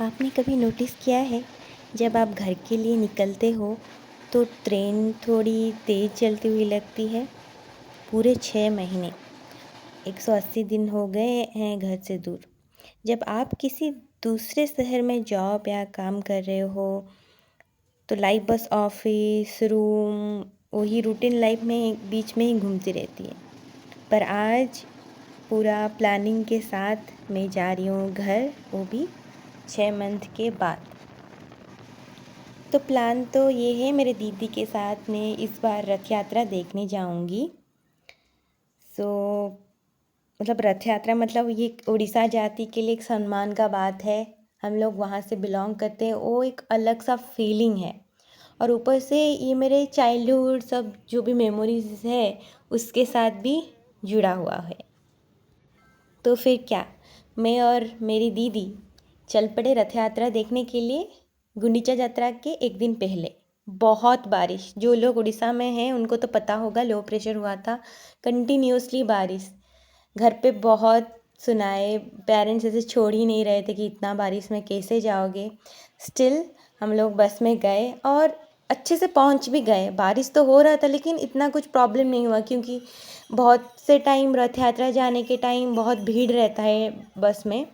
आपने कभी नोटिस किया है जब आप घर के लिए निकलते हो तो ट्रेन थोड़ी तेज़ चलती हुई लगती है। पूरे 6 महीने 180 दिन हो गए हैं घर से दूर। जब आप किसी दूसरे शहर में जॉब या काम कर रहे हो तो लाइफ बस ऑफिस रूम वही रूटीन लाइफ में बीच में ही घूमती रहती है। पर आज पूरा प्लानिंग के साथ मैं जा रही हूँ घर, वो भी 6 मंथ के बाद। तो प्लान तो ये है, मेरे दीदी के साथ मैं इस बार रथ यात्रा देखने जाऊंगी। सो मतलब रथ यात्रा मतलब ये उड़ीसा जाति के लिए एक सम्मान का बात है। हम लोग वहाँ से बिलोंग करते हैं, वो एक अलग सा फीलिंग है। और ऊपर से ये मेरे चाइल्डहुड सब जो भी मेमोरीज है उसके साथ भी जुड़ा हुआ है। तो फिर क्या, मैं और मेरी दीदी चल पड़े रथ यात्रा देखने के लिए। गुंडीचा यात्रा के एक दिन पहले बहुत बारिश, जो लोग उड़ीसा में हैं उनको तो पता होगा, लो प्रेशर हुआ था, कंटिन्यूसली बारिश। घर पे बहुत सुनाए, पेरेंट्स ऐसे छोड़ ही नहीं रहे थे कि इतना बारिश में कैसे जाओगे। स्टिल हम लोग बस में गए और अच्छे से पहुंच भी गए। बारिश तो हो रहा था लेकिन इतना कुछ प्रॉब्लम नहीं हुआ, क्योंकि बहुत से टाइम रथ यात्रा जाने के टाइम बहुत भीड़ रहता है बस में।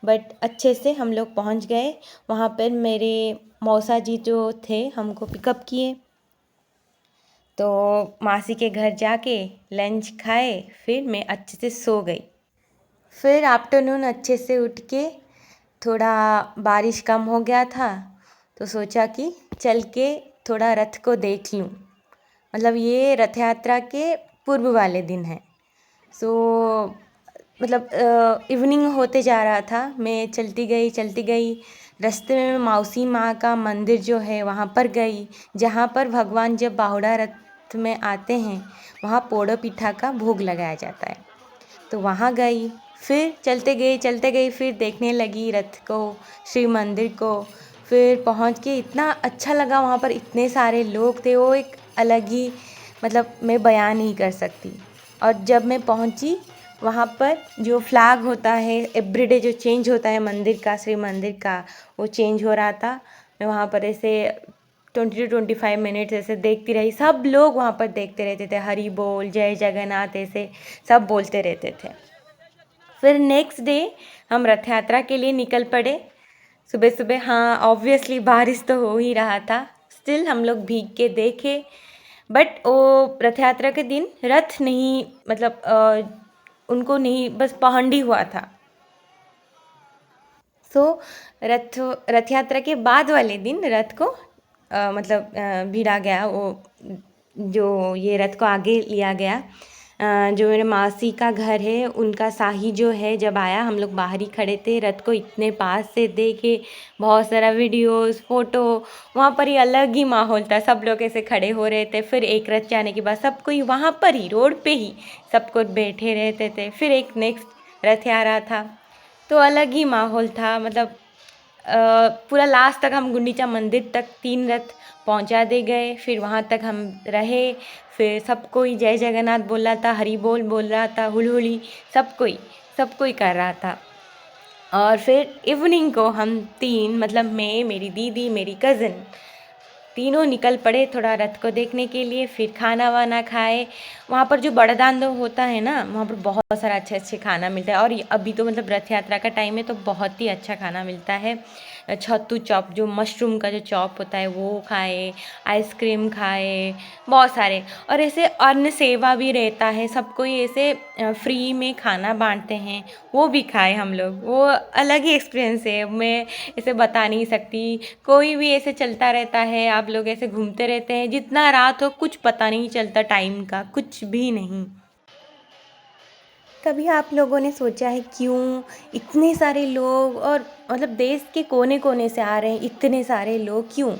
बट अच्छे से हम लोग पहुंच गए। वहाँ पर मेरे मौसा जी जो थे हमको पिकअप किए, तो मासी के घर जाके लंच खाए, फिर मैं अच्छे से सो गई। फिर आफ्टरनून अच्छे से उठ के थोड़ा बारिश कम हो गया था तो सोचा कि चल के थोड़ा रथ को देख लूँ। मतलब ये रथ यात्रा के पूर्व वाले दिन है। सो मतलब इवनिंग होते जा रहा था, मैं चलती गई। रास्ते में मौसी माँ का मंदिर जो है वहाँ पर गई, जहाँ पर भगवान जब बाहुड़ा रथ में आते हैं वहाँ पोड़ो पिठा का भोग लगाया जाता है। तो वहाँ गई, फिर चलते गई, फिर देखने लगी रथ को, शिव मंदिर को। फिर पहुँच के इतना अच्छा लगा, वहाँ पर इतने सारे लोग थे, वो एक अलग ही मतलब मैं बयान नहीं कर सकती। और जब मैं पहुँची वहाँ पर जो फ्लैग होता है एवरीडे जो चेंज होता है मंदिर का, श्री मंदिर का, वो चेंज हो रहा था। मैं वहाँ पर ऐसे 20 to 25 मिनट्स ऐसे देखती रही। सब लोग वहाँ पर देखते रहते थे, हरि बोल, जय जगन्नाथ, ऐसे सब बोलते रहते थे। फिर नेक्स्ट डे हम रथ यात्रा के लिए निकल पड़े सुबह सुबह। हाँ, ऑब्वियसली बारिश तो हो ही रहा था, स्टिल हम लोग भीग के देखे। बट वो रथ यात्रा के दिन रथ नहीं, मतलब उनको नहीं, बस पहंडी हुआ था। सो रथ यात्रा के बाद वाले दिन रथ को मतलब भिड़ा गया, वो जो ये रथ को आगे लिया गया। जो मेरे मासी का घर है उनका शाही जो है जब आया, हम लोग बाहर ही खड़े थे, रथ को इतने पास से देखे, बहुत सारा वीडियोस फोटो। वहाँ पर ही अलग ही माहौल था, सब लोग ऐसे खड़े हो रहे थे। फिर एक रथ जाने के बाद सब कोई वहाँ पर ही रोड पे ही सब कुछ बैठे रहते थे। फिर एक नेक्स्ट रथ आ रहा था, तो अलग ही माहौल था। मतलब पूरा लास्ट तक हम गुंडीचा मंदिर तक 3 रथ पहुंचा दे गए। फिर वहाँ तक हम रहे। फिर सब कोई जय जगन्नाथ बोल रहा था, हरि बोल बोल रहा था, हुलहुली सब कोई कर रहा था। और फिर इवनिंग को हम तीन, मतलब मैं, मेरी दीदी, मेरी कज़न, तीनों निकल पड़े थोड़ा रथ को देखने के लिए। फिर खाना वाना खाए। वहाँ पर जो बड़ादान होता है ना, वहाँ पर बहुत सारा अच्छे खाना मिलता है। और अभी तो मतलब रथ यात्रा का टाइम है तो बहुत ही अच्छा खाना मिलता है। छत्तू चॉप, जो मशरूम का जो चॉप होता है वो खाए, आइसक्रीम खाए, बहुत सारे। और ऐसे अन्न सेवा भी रहता है, सबको ही ऐसे फ्री में खाना बांटते हैं, वो भी खाए हम लोग। वो अलग ही एक्सपीरियंस है, मैं इसे बता नहीं सकती। कोई भी ऐसे चलता रहता है, आप लोग ऐसे घूमते रहते हैं, जितना रात हो कुछ पता नहीं चलता टाइम का, कुछ भी नहीं। कभी आप लोगों ने सोचा है क्यों इतने सारे लोग, और मतलब देश के कोने कोने से आ रहे हैं इतने सारे लोग, क्यों?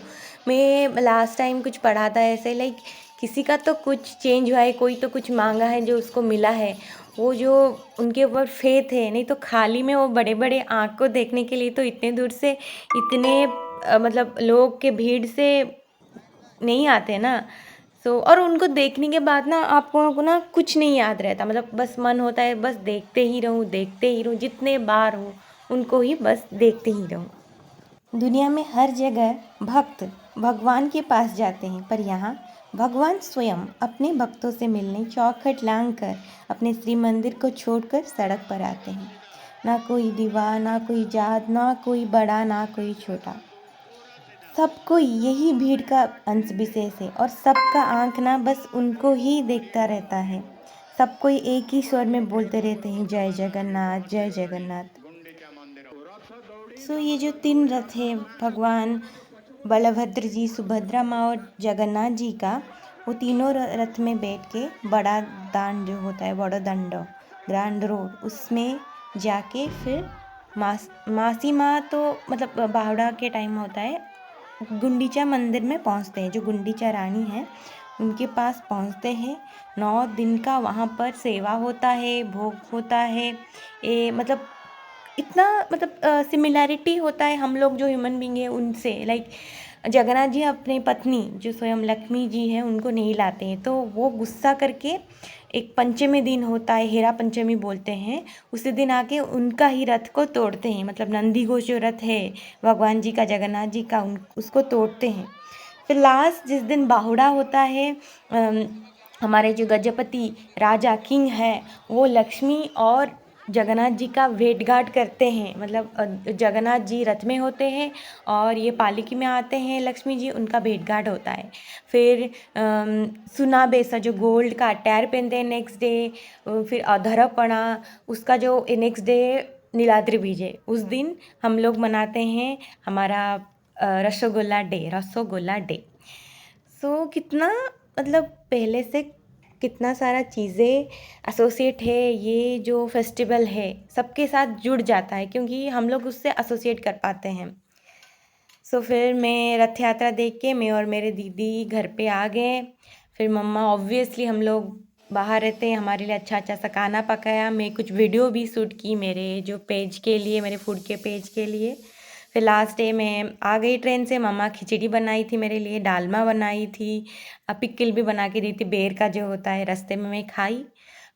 मैं लास्ट टाइम कुछ पढ़ा था ऐसे, लाइक किसी का तो कुछ चेंज हुआ है, कोई तो कुछ मांगा है जो उसको मिला है। वो जो उनके ऊपर फेथ है, नहीं तो खाली में वो बड़े बड़े आँख को देखने के लिए तो इतने दूर से इतने मतलब लोग के भीड़ से नहीं आते ना। और उनको देखने के बाद ना आपको को ना कुछ नहीं याद रहता, मतलब बस मन होता है बस देखते ही रहूँ, जितने बार हो उनको ही बस देखते ही रहूँ। दुनिया में हर जगह भक्त भगवान के पास जाते हैं, पर यहाँ भगवान स्वयं अपने भक्तों से मिलने चौखट लांघ कर अपने श्री मंदिर को छोड़कर सड़क पर आते हैं। ना कोई दीवार, ना कोई जात, ना कोई बड़ा, ना कोई छोटा, सबको यही भीड़ का अंश विशेष है और सबका आंख ना बस उनको ही देखता रहता है। सब कोई एक ही स्वर में बोलते रहते हैं, जय जगन्नाथ, जय जगन्नाथ। ये जो 3 रथ है भगवान बलभद्र जी, सुभद्रा माँ और जगन्नाथ जी का, वो तीनों रथ में बैठ के बड़ा दांड जो होता है, बड़ा दंड, ग्रैंड रोड, उसमें जाके फिर मासी माँ तो मतलब बावड़ा के टाइम होता है, गुंडीचा मंदिर में पहुँचते हैं। जो गुंडीचा रानी है उनके पास पहुँचते हैं। 9 दिन का वहाँ पर सेवा होता है, भोग होता है। मतलब इतना मतलब सिमिलैरिटी होता है हम लोग जो ह्यूमन बीइंग है उनसे। लाइक जगन्नाथ जी अपनी पत्नी जो स्वयं लक्ष्मी जी हैं उनको नहीं लाते हैं, तो वो गुस्सा करके एक पंचमी दिन होता है, हेरा पंचमी बोलते हैं, उसी दिन आके उनका ही रथ को तोड़ते हैं। मतलब नंदी घोष जो रथ है भगवान जी का, जगन्नाथ जी का, उसको तोड़ते हैं। फिर लास्ट जिस दिन बाहुड़ा होता है, हमारे जो गजपति राजा किंग है वो लक्ष्मी और जगन्नाथ जी का भेंट घाट करते हैं। मतलब जगन्नाथ जी रथ में होते हैं और ये पालकी में आते हैं, लक्ष्मी जी, उनका भेंट घाट होता है। फिर सुना बेसा जो गोल्ड का अटायर पहनते हैं नेक्स्ट डे, फिर अधरपणा उसका जो नेक्स्ट डे नीलाद्रि विजय, उस दिन हम लोग मनाते हैं हमारा रसोगोल्ला डे। कितना मतलब पहले से कितना सारा चीज़ें एसोसिएट है, ये जो फेस्टिवल है सबके साथ जुड़ जाता है क्योंकि हम लोग उससे एसोसिएट कर पाते हैं। फिर मैं रथ यात्रा देख के मैं और मेरे दीदी घर पे आ गए। फिर मम्मा ऑब्वियसली हम लोग बाहर रहते हैं, हमारे लिए अच्छा अच्छा सा खाना पकाया। मैं कुछ वीडियो भी शूट की मेरे जो पेज के लिए, मेरे फूड के पेज के लिए। फिर लास्ट डे मैं आ गई ट्रेन से, मम्मा खिचड़ी बनाई थी मेरे लिए, डालमा बनाई थी, पिक्किल भी बना के दी थी, बेर का जो होता है, रास्ते में मैं खाई।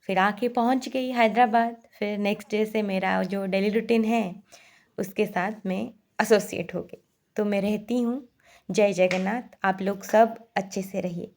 फिर आके पहुंच गई हैदराबाद। फिर नेक्स्ट डे से मेरा जो डेली रूटीन है उसके साथ मैं एसोसिएट हो गई। तो मैं रहती हूँ। जय जगन्नाथ। आप लोग सब अच्छे से रहिए।